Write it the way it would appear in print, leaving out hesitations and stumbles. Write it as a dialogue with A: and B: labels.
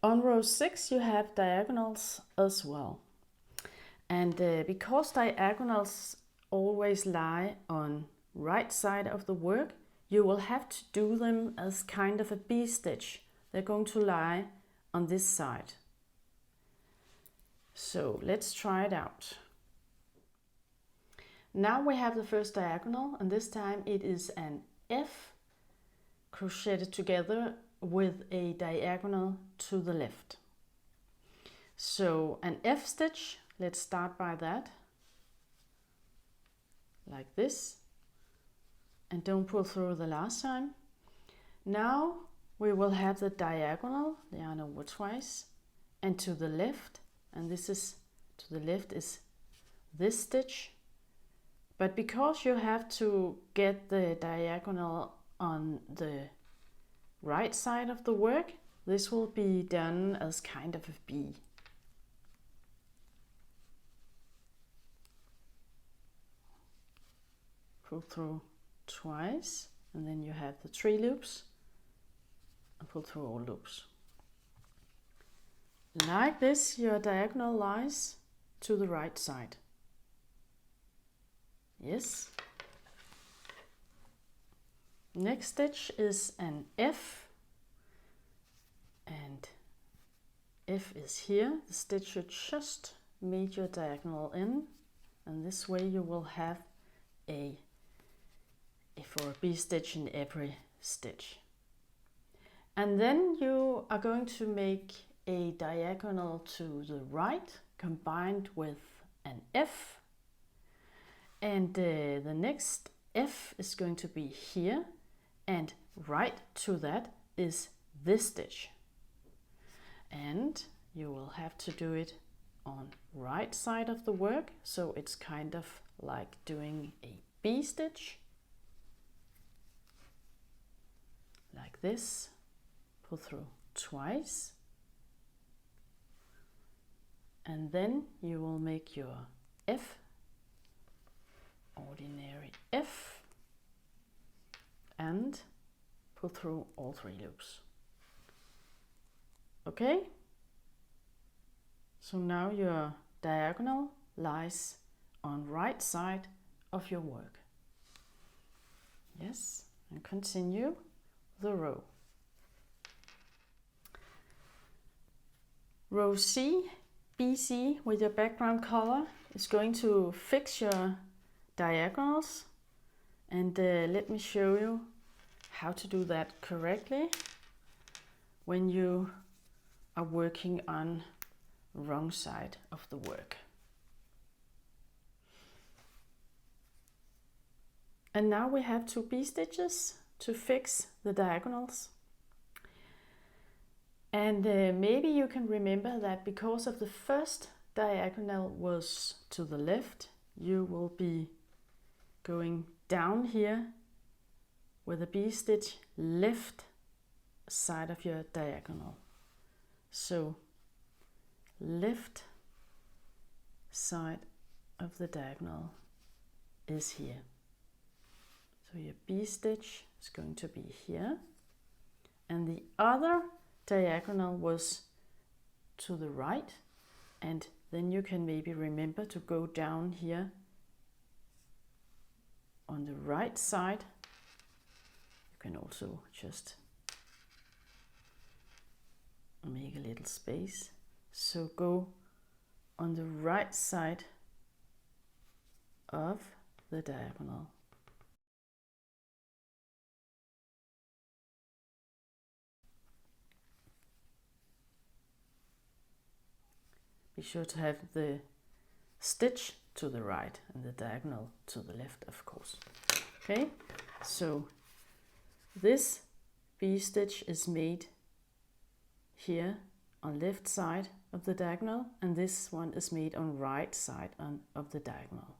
A: On row 6 you have diagonals as well. And because diagonals always lie on right side of the work, you will have to do them as kind of a B stitch. They're going to lie on this side. So let's try it out. Now we have the first diagonal, and this time it is an F crocheted together with a diagonal to the left. So an F stitch, let's start by that, like this, and don't pull through the last time. Now we will have the diagonal, yarn over twice, and to the left, and this is to the left is this stitch. But because you have to get the diagonal on the right side of the work, this will be done as kind of a B. Pull through twice, and then you have the 3 loops, and pull through all loops. Like this, your diagonal lies to the right side. Yes. Next stitch is an F, and F is here. The stitch should just meet your diagonal in, and this way you will have a for a B stitch in every stitch. And then you are going to make a diagonal to the right combined with an F, and the next F is going to be here, and right to that is this stitch, and you will have to do it on right side of the work, so it's kind of like doing a B stitch like this, pull through twice, and then you will make your F, ordinary F, and pull through all 3 loops. Okay, so now your diagonal lies on right side of your work. Yes, and continue the row. Row C, BC with your background color is going to fix your diagonals, and let me show you how to do that correctly when you are working on wrong side of the work. And now we have 2 B stitches to fix the diagonals. And maybe you can remember that because of the first diagonal was to the left, you will be going down here with a B stitch left side of your diagonal. So left side of the diagonal is here. So your B stitch is going to be here, and the other diagonal was to the right, and then you can maybe remember to go down here on the right side. You can also just make a little space, so go on the right side of the diagonal. Be sure to have the stitch to the right and the diagonal to the left, of course. Okay, so this B stitch is made here on left side of the diagonal, and this one is made on right side of the diagonal.